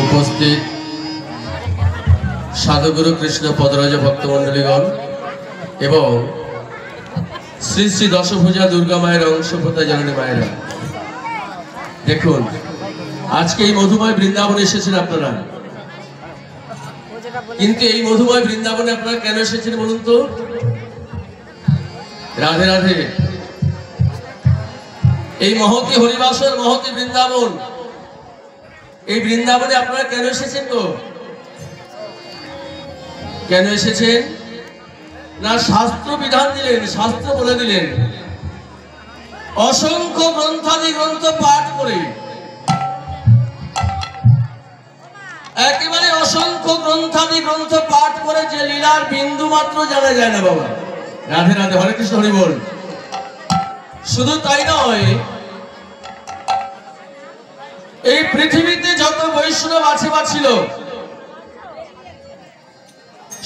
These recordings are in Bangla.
উপস্থিত সাধুগুরু কৃষ্ণ পদরাজ ভক্তমণ্ডলীগণ এবং শ্রী শ্রী দশভুজা দুর্গা মায়ের অংশপতা জননী মায়েরা, দেখুন আজকে এই মধুময় বৃন্দাবনে এসেছেন আপনারা, কিন্তু এই মধুময় বৃন্দাবনে আপনারা কেন এসেছেন বলুন তো? রাধে রাধে। এই মহতি হরিবাসর মহতি বৃন্দাবন, এই বৃন্দাবনে আপনারা কেন এসেছেন তো? কেন এসেছেন না? শাস্ত্র বিধান দিলেন, শাস্ত্র বলে দিলেন, অসংখ্য গ্রন্থাদি গ্রন্থ পাঠ করে, একেবারে অসংখ্য গ্রন্থাদি গ্রন্থ পাঠ করে যে লীলার বিন্দু মাত্র জানা যায় না বাবা। রাধে রাধে, হরে কৃষ্ণ, হরি বল। শুধু তাই নয়, এই পৃথিবীতে যত বৈষ্ণব আছে বা ছিল,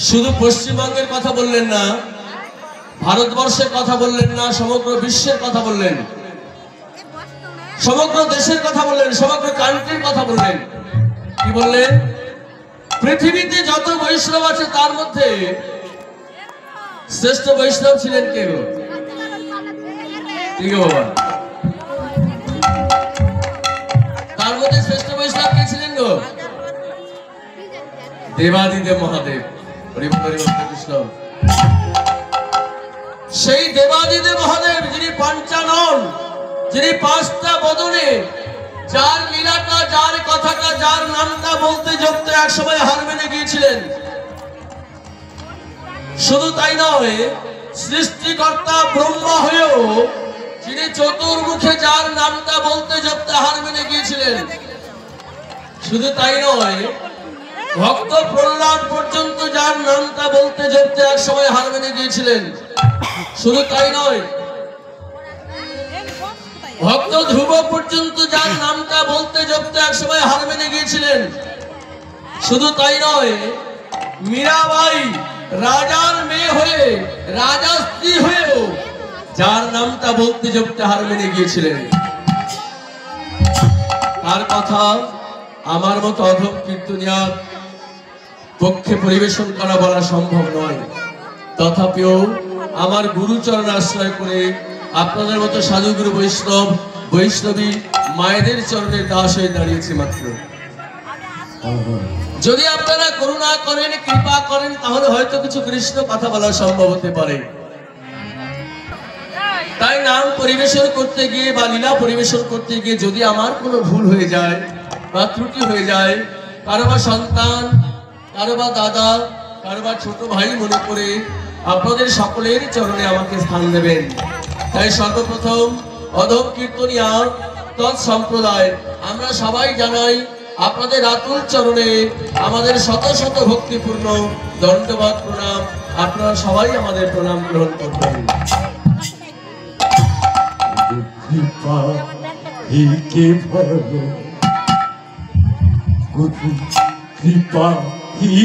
শুধু পশ্চিমবঙ্গের কথা বললেন না, ভারতবর্ষের কথা বললেন না, সমগ্র বিশ্বের কথা বললেন, সমগ্র দেশের কথা বললেন, সমগ্র কান্ট্রির কথা বললেন। কি বললেন? পৃথিবীতে যত বৈষ্ণব আছে তার মধ্যে শ্রেষ্ঠ বৈষ্ণব ছিলেন কে গো? ঠিক বাবা, তার মধ্যে শ্রেষ্ঠ বৈষ্ণব কে ছিলেন গো? দেবাদিদেব মহাদেব। কৃষ্ণ, সেই দেবাদিদেব মহাদেব যিনি পঞ্চানন, যিনি পাঁচটা বদনে, যার লীলাটা, যার কথাটা, যার নামটা বলতে জপতে একসময় হার মেনে গিয়েছিলেন। শুধু তাই নয়, সৃষ্টিকর্তা ব্রহ্মা হয়েও যিনি চতুর্মুখে, যার নামটা বলতে জপতে হার মেনে গিয়েছিলেন। শুধু তাই নয়, ভক্ত প্রহ্লাদ পর্যন্ত যার নামটা বলতে জপতে এক সময় হার মেনে গিয়েছিলেন। শুধু তাই নয়, ভক্ত ধ্রুব পর্যন্ত যার নামটা বলতে জপতে এক সময় হার মেনে গিয়েছিলেন। শুধু তাই নয়, মীরাবাই রাজার মেয়ে হয়ে, রাজা স্ত্রী হয়েও যার নামটা বলতে জপতে হার মেনে গিয়েছিলেন। তার কথা আমার মতো অধম কীর্তনিয়ার পক্ষে পরিবেশন করা বলা সম্ভব নয়। তথাপিও আমার গুরুচরণ আশ্রয় করে আপনাদের মতো সাধুগুরু বৈষ্ণব, বৈষ্ণবী মায়েদের চরণের দাস হয়ে দাঁড়িয়েছি মাত্র। যদি আপনারা করুণা করেন, কৃপা করেন, তাহলে হয়তো কিছু কৃষ্ণ কথা বলা সম্ভব হতে পারে। তাই নাম পরিবেশন করতে গিয়ে বা লীলা পরিবেশন করতে গিয়ে যদি আমার কোনো ভুল হয়ে যায় বা ত্রুটি হয়ে যায়, কারো বা সন্তান, কারো বা দাদা, কারো বা ছোট ভাই মনে করে আপনাদের সকলের চরণে আমাকে স্থান দেবেন। তাই সর্বপ্রথম অধম কীর্তনিয়া তৎসম্প্রদায় আমরা সবাই জানাই আপনাদের আতুল চরণে আমাদের শত শত ভক্তিপূর্ণ দণ্ডবাদ প্রণাম। আপনারা সবাই আমাদের প্রণাম গ্রহণ করবেন। কৃপা কি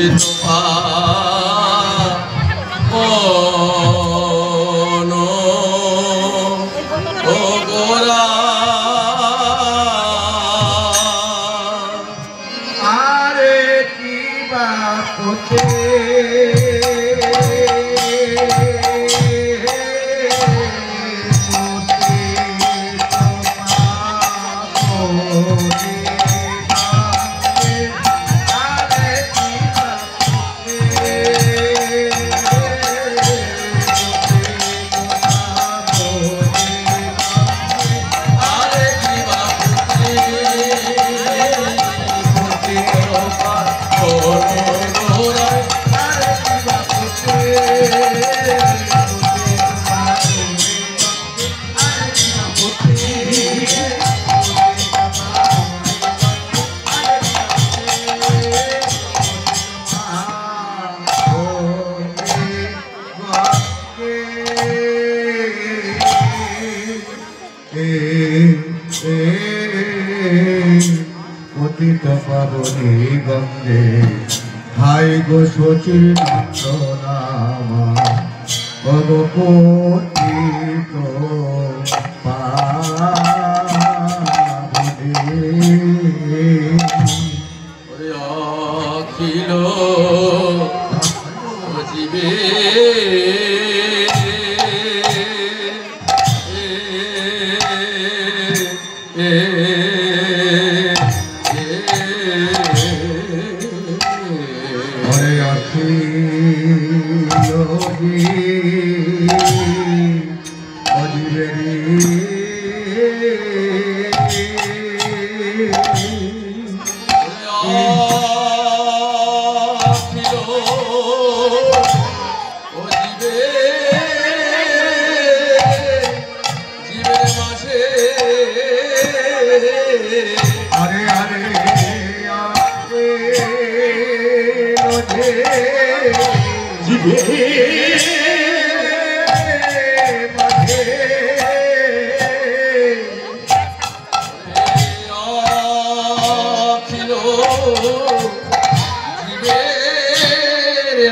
পতিত পাবন ও গোরা আরে কি বাপতে পতিত পাবনী গঙ্গে হাই গো শচীর মাত্র নামা গো পতিত ওরে অখিল জীবে হরে অখিল অজিবেরি আরে আরে জীবে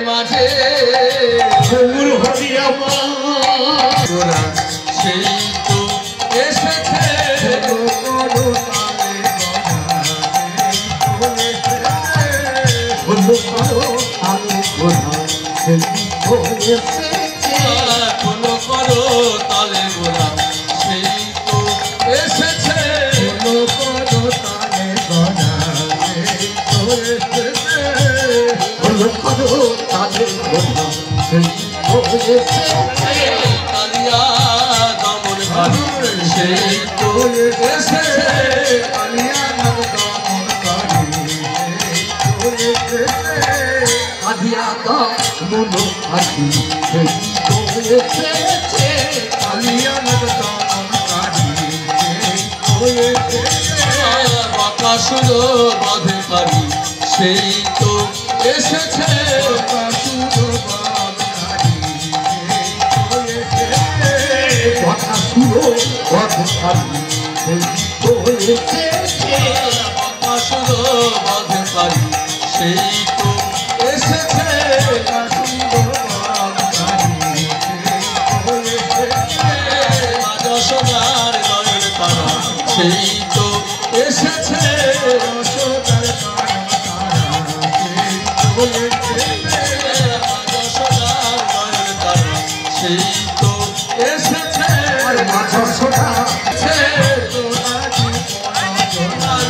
মাঝে গৌর হরি আমার সেই তো এসেছে বন্ধু করো আমি কোথা কোনো করো তালে গোলা সেই তো এসেছে কালিয়া দমন ভারী সেই তো এসেছে বাকাসুর বাধকারী সেই তো এসেছে বাকাসুর বাধকারী সেই তো এসেছে যশোদার নয়ন তারা সেই তো এসেছে যশোদার নয়ন তারা সেই তো এসেছে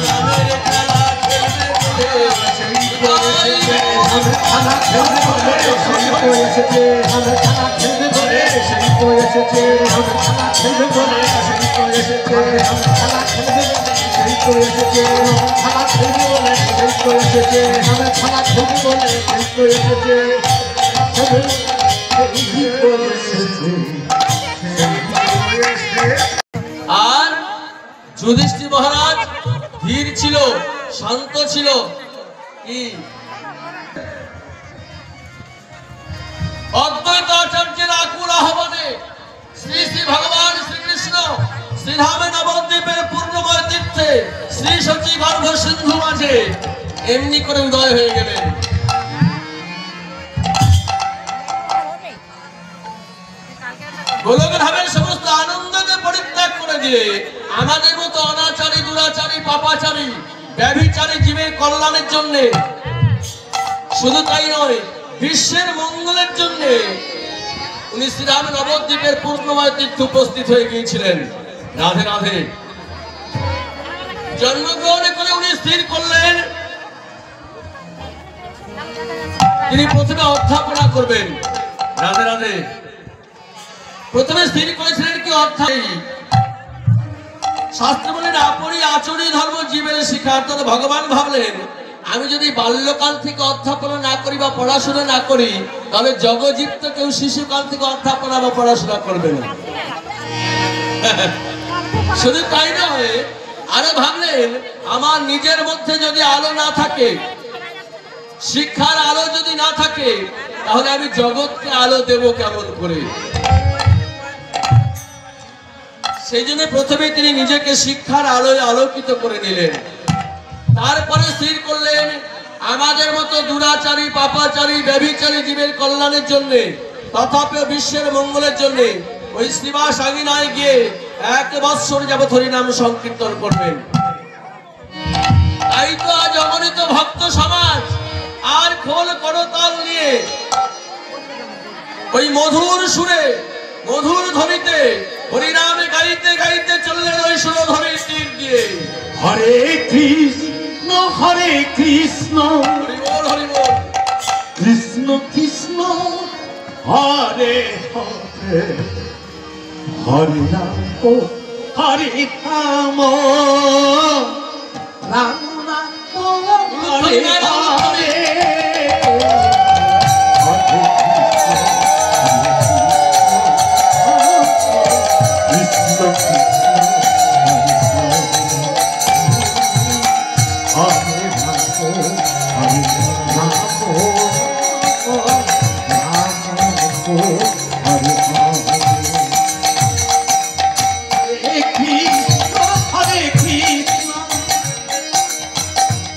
রামের খেলা খেলবে বলে আর যুধিষ্ঠির মহারাজ ধীর ছিল, শান্ত ছিল। কি অদ্বৈত আচার্যের আকুল আহ্বানে শ্রী শ্রী ভগবান শ্রীকৃষ্ণ শ্রীধামে নবদ্বীপের পূর্ণময় তীর্থে শ্রী সচী গর্ভ সিন্ধু মাঝে এমনি করে উদয় হয়ে গেলেন। গোলক ধামের সমস্ত আনন্দকে পরিত্যাগ করে দিয়ে আমাদের মতো অনাচারী, দুরাচারী, পাপাচারী, ব্যভিচারী জীবের কল্যাণের জন্য, শুধু তাই নয়, বিশ্বের মঙ্গলের জন্য উনি শ্রীরাম নবদ্বীপের পূর্ণময় তীর্থে উপস্থিত হয়ে গিয়েছিলেন। রাধে রাধে। জন্মগ্রহণ করে উনি স্থির করলেন তিনি প্রথমে অধ্যাপনা করবেন। রাধে রাধে। প্রথমে স্থির করেছিলেন কি অর্থাৎ শাস্ত্র বলেন আপরি আচরি ধর্ম জীবের শিক্ষা। অর্থাৎ ভগবান ভাবলেন আমি যদি বাল্যকাল থেকে অধ্যাপনা না করি বা পড়াশোনা না করি তাহলে জগজীব তো কেউ শিশুকাল থেকে অধ্যাপনা বা পড়াশোনা করবে না। শুধু তাই নয়, আরো ভাবলেন আমার নিজের মধ্যে যদি আলো না থাকে, শিক্ষার আলো যদি না থাকে, তাহলে আমি জগৎকে আলো দেব কেমন করে? সেই জন্য প্রথমে তিনি নিজেকে শিক্ষার আলোয় আলোকিত করে নিলেন। তারপরে স্থির করলেন আমাদের মতো দুরাচারী, পাপাচারী, ব্যভিচারী জীবের কল্যাণের জন্য, তথাপি বিশ্বের মঙ্গলের জন্য ওই শ্রীবাস আঙিনায় গিয়ে 1 বৎসর যাবৎ হরিনাম সংকীর্তন করবেন। তাই তো আজ অগণিত ভক্ত সমাজ আর খোল করতাল নিয়ে ওই মধুর সুরে, মধুর ধ্বনিতে হরিনামে গাইতে গাইতে চললেন ওই সুরধরের তীর দিয়ে। হরে কৃষ্ণ হরে কৃষ্ণ হরি বল, হরি বল। কৃষ্ণ কৃষ্ণ হরে হরে হরে রাম হরে রাম রাম রাম হরে হরে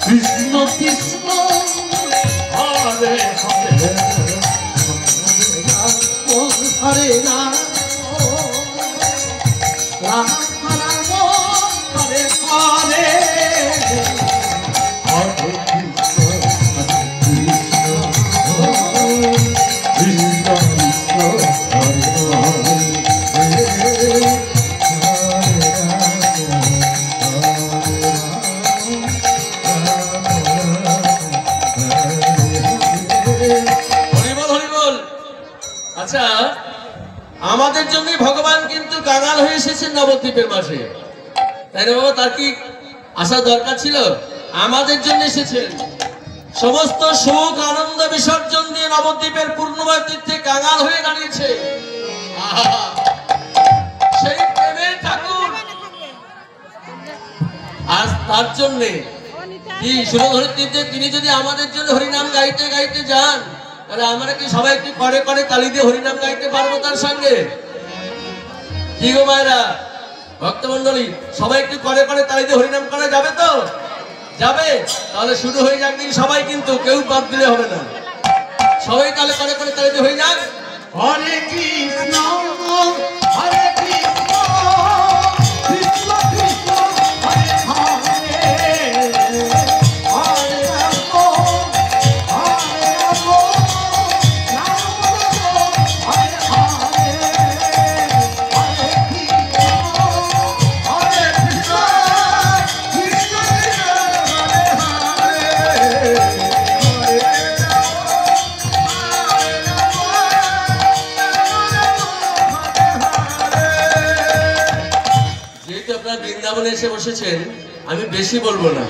কৃষ্ণ কৃষ্ণ হরে হরে হরে রাম রাম রাম হরে হরে হরে কৃষ্ণ কৃষ্ণ কৃষ্ণ হরে হরে হরি বল, হরি বল। আচ্ছা, আমাদের জন্য ভগবান কিন্তু কাঙাল হয়ে এসেছেন নবদ্বীপের মাঝে, তাই না বাবা? তার কি আসার দরকার ছিল? আমাদের জন্য এসেছেন। সমস্ত সুখ আনন্দ বিসর্জন দিয়ে নবদ্বীপের পূর্ণময় তীর্থে কাঙাল হয়ে দাঁড়িয়েছে। আহা! সেই প্রেমের ঠাকুর আজ তার জন্যে কি সুরধরের তীর্থে তিনি যদি আমাদের জন্য হরিনাম গাইতে গাইতে যান, তাহলে আমরা কি সবাই একটু করে করে তালি দিয়ে হরিনাম গাইতে পারবো তার সঙ্গে? কি গো মায়েরা, ভক্তমন্ডলী, সবাই একটু করে করে তালি দিয়ে হরিনাম করা যাবে তো? যাবে? তাহলে শুরু হয়ে যাক দিন সবাই, কিন্তু কেউ বাদ দিলে হবে না। সবাই তাহলে করে করে তালি দিয়ে হয়ে যাক। হরে কৃষ্ণ হরে কৃষ্ণ কৃষ্ণ কৃষ্ণ হরে হরে হরে রাম হরে রাম রাম রাম হরে হরে হরে কৃষ্ণ হরে কৃষ্ণ কৃষ্ণ কৃষ্ণ হরে হরে হরে যেহেতু আপনারা বৃন্দাবনে এসে বসেছেন, আমি বেশি বলবো না,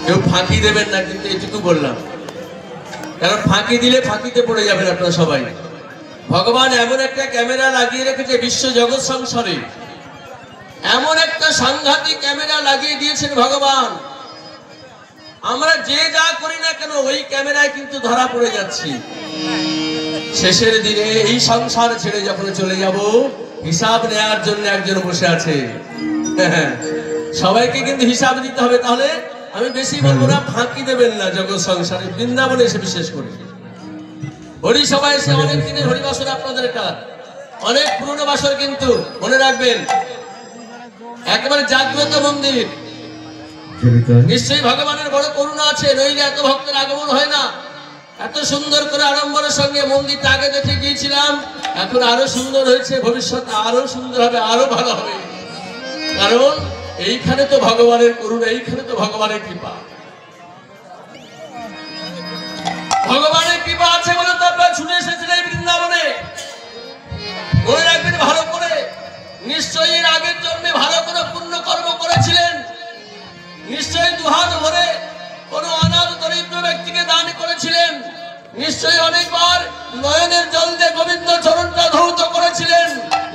কেউ ফাঁকি দেবেন না, কিন্তু এটুকু বললাম, কারণ ফাঁকি দিলে ফাঁকিতে পড়ে যাবেন আপনারা সবাই। ভগবান এমন একটা ক্যামেরা লাগিয়ে রেখেছে বিশ্ব জগৎ সংসারে, এমন একটা সাংঘাতিক ক্যামেরা লাগিয়ে দিয়েছেন ভগবান। আমরা যে যা করি না কেন ওই ক্যামেরায় কিন্তু ধরা পড়ে যাচ্ছি। শেষের দিনে এই সংসার ছেড়ে যখন চলে যাব, হিসাব নেওয়ার জন্য একজন বসে আছে। সবাইকে কিন্তু হিসাব দিতে হবে। তাহলে আমি বেশি বলবো না, ফাঁকি দেবেন না জগৎ সংসারে, বৃন্দাবনে এসে বিশেষ করে হরি সবাই এসে অনেক দিনের হরিবাসন আপনাদের এটা অনেক পুরনো বাসর, কিন্তু মনে রাখবেন একেবারে জাগ্রত মন্দির। নিশ্চয়ই ভগবানের বড় করুণা আছে, নইলে এত ভক্তের আগমন হয় না। এত সুন্দর করে আড়ম্বরের সঙ্গে মন্দিরটা আগে দেখে গিয়েছিলাম, এখন আরো সুন্দর হয়েছে, ভবিষ্যতে আরো সুন্দর হবে, আরো ভালো হবে। কারণ এইখানে তো ভগবানের করুণা, এইখানে তো ভগবানের কৃপা। ভগবানের কৃপা আছে বলে তো আপনারা ছুটে এসেছিলেন এই বৃন্দাবনে। মনে রাখবেন ভালো করে, নিশ্চয়ই এর আগের জন্মে ভালো করে পুণ্য কর্ম করেছিলেন। নিশ্চয়ই দুহাত ভরে কোন অনাথ দরিদ্র ব্যক্তিকে দান করেছিলেন। নিশ্চয়ই অনেকবার নয়নের জল দিয়ে গোবিন্দ চরণটা ধৌত করেছিলেন।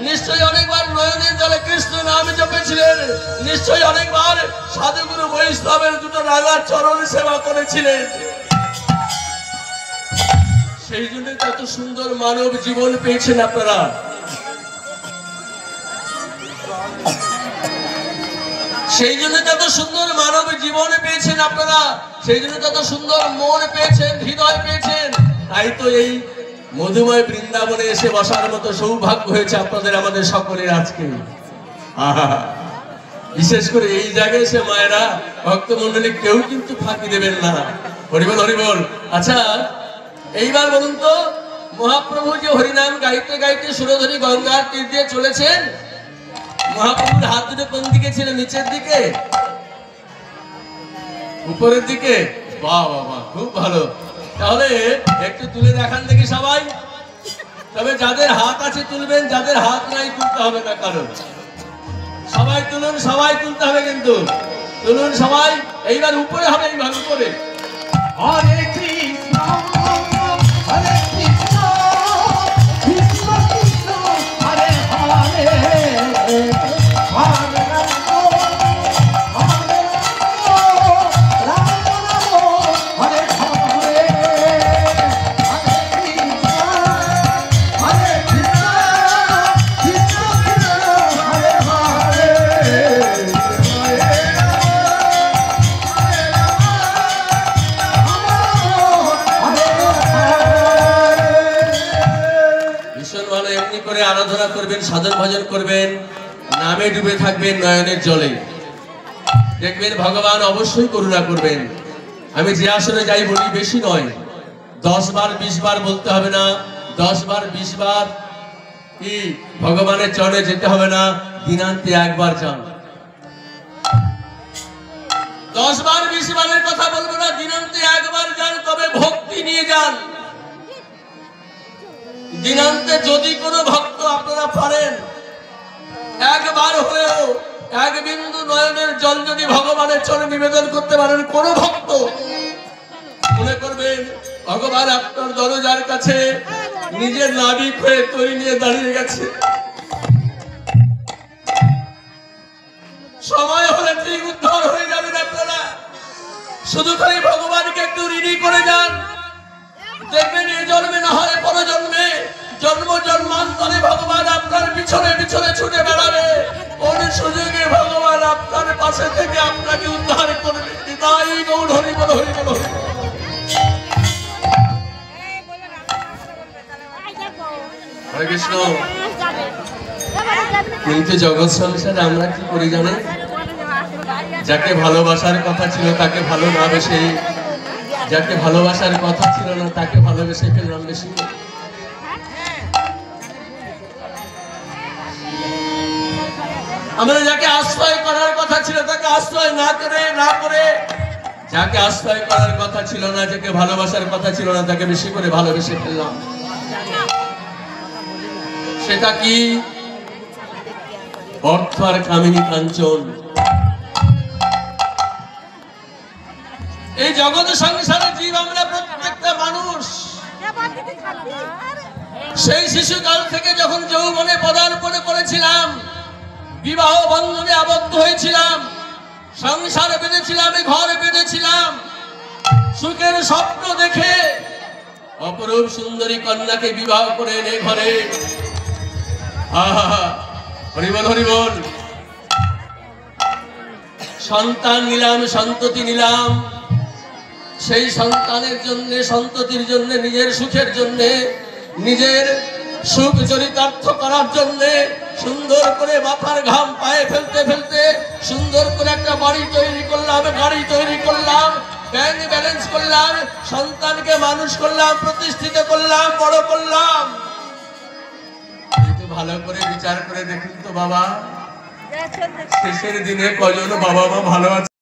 নিশ্চয়ই অনেকবার নয়নের জলে কৃষ্ণ নাম জপেছিলেন। নিশ্চয়ই অনেকবার সাধুগুরু বৈষ্ণবের দুটো রাগার চরণ সেবা করেছিলেন। সেই জন্য কত সুন্দর মানব জীবন পেয়েছেন আপনারা। সেই জন্য কত সুন্দর মানব জীবন পেয়েছেন আপনারা। সেই জন্য কত সুন্দর মন পেয়েছেন, হৃদয় পেয়েছেন। তাই তো এই মধুময় বৃন্দাবনে এসে বসার মতো সৌভাগ্য হয়েছে আপনাদের, আমাদের সকলের আজকে। বিশেষ করে এই জায়গায় এসে মায়েরা, ভক্তমন্ডলী কেউ কিন্তু ফাঁকি দেবেন না। হরিবল হরিবল। আচ্ছা, এইবার বলুন তো, মহাপ্রভু যে হরিনাম গাইতে গাইতে সুরধনী গঙ্গার তীর দিয়ে চলেছেন, মহাপ্রভুর হাত দুটো কোন দিকে ছিল? নিচের দিকে, উপরের দিকে? বাহ বাহ বাহ, খুব ভালো। তাহলে একটু তুলে দেখান দেখি সবাই। তবে যাদের হাত আছে তুলবেন, যাদের হাত নাই তুলতে হবে না। কারণ সবাই তুলুন, সবাই তুলতে হবে কিন্তু। তুলুন সবাই। এইবার উপরে হবে, এইবার উপরে। হরে কৃষ্ণ হরে কৃষ্ণ কৃষ্ণ কৃষ্ণ হরে হরে হরে রাম হরে রাম রাম হরে হরে হরে কৃষ্ণ হরে কৃষ্ণ কৃষ্ণ কৃষ্ণ হরে হরে ভীষণ ভালো। এমনি করে আরাধনা করবেন, সাধন ভজন করবেন, নামে ডুবে থাকবেন নয়নের জলে। দেখবেন ভগবান অবশ্যই করুণা করবেন। আমি যে আসনে যাই বলি, বেশি নয়, 10 বার 20 বার বলতে হবে না। 10 বার 20 বার কি ভগবানের চরণে যেতে হবে না, দিনান্তে একবার যান। 10 বার 20 বারের কথা বলবো না, দিনান্তে একবার যান, তবে ভক্তি নিয়ে যান। দিনান্তে যদি কোনো ভক্ত আপনারা পারেন, একবার হলেও এক বিন্দু নয়নের জল যদি ভগবানের চরণে নিবেদন করতে পারেন, কোন ভক্ত, মনে করবেন ভগবান আপনার দরজার কাছে নিজের নাবিক হয়ে তৈরি নিয়ে দাঁড়িয়ে গেছে। সময় হলে ঠিক উদ্ধার হয়ে যাবেন আপনারা। শুধু খালি ভগবানকে একটু ঋণী করে যান, দেখবেন এই জন্মে না হয় পরজন্মে, জন্ম জন্মান্তরে ভগবান আপনার পিছনে পিছনে ছুটে বেড়াবে। কোন সুযোগে ভগবান আপনার পাশে থেকে আপনাকে উদ্ধার করবে। তাই গৌর হরি বল, হরি বল, হরি বল। হরে কৃষ্ণ। কিন্তু জগৎ সংসারে আমরা কি করি জানেন? যাকে ভালোবাসার কথা ছিল তাকে ভালো না বেশে, যাকে ভালোবাসার কথা ছিল না তাকে ভালোবেসে ফেললাম বেশি। আমরা যাকে আশ্রয় করার কথা ছিল তাকে আশ্রয় না করে, যাকে আশ্রয় করার কথা ছিল না, যাকে ভালোবাসার কথা ছিল না তাকে বেশি করে ভালোবেসে ফেললাম। সেটা কি? অর্থ আর কামিনী কাঞ্চন। এই জগৎ সংসারে জীব আমরা প্রত্যেকটা মানুষ। সেই শিশুকাল থেকে যখন যৌবনে পদার্পণ করেছিলাম, বিবাহ বন্ধনে আবদ্ধ হয়েছিলাম, সংসার বেঁধেছিলাম, ঘর বেঁধেছিলাম, সুখের স্বপ্ন দেখে অপরূপ সুন্দরী কন্যাকে বিবাহ করে এনে ঘরে, আহা হরিবল হরিবল, সন্তান নিলাম, সন্ততি নিলাম। সেই সন্তানের জন্য, সন্ততির জন্য, নিজের সুখের জন্য, নিজের সুখ চরিতার্থ করার জন্য সুন্দর করে মাথার ঘাম পায়ে ফেলতে ফেলতে সুন্দর করে একটা বাড়ি তৈরি করলাম, গাড়ি তৈরি করলাম, ব্যাংক ব্যালেন্স করলাম, সন্তানকে মানুষ করলাম, প্রতিষ্ঠিত করলাম, বড় করলাম। কিন্তু ভালো করে বিচার করে দেখুন তো বাবা, শেষের দিনে কজন বাবা মা ভালো আছে?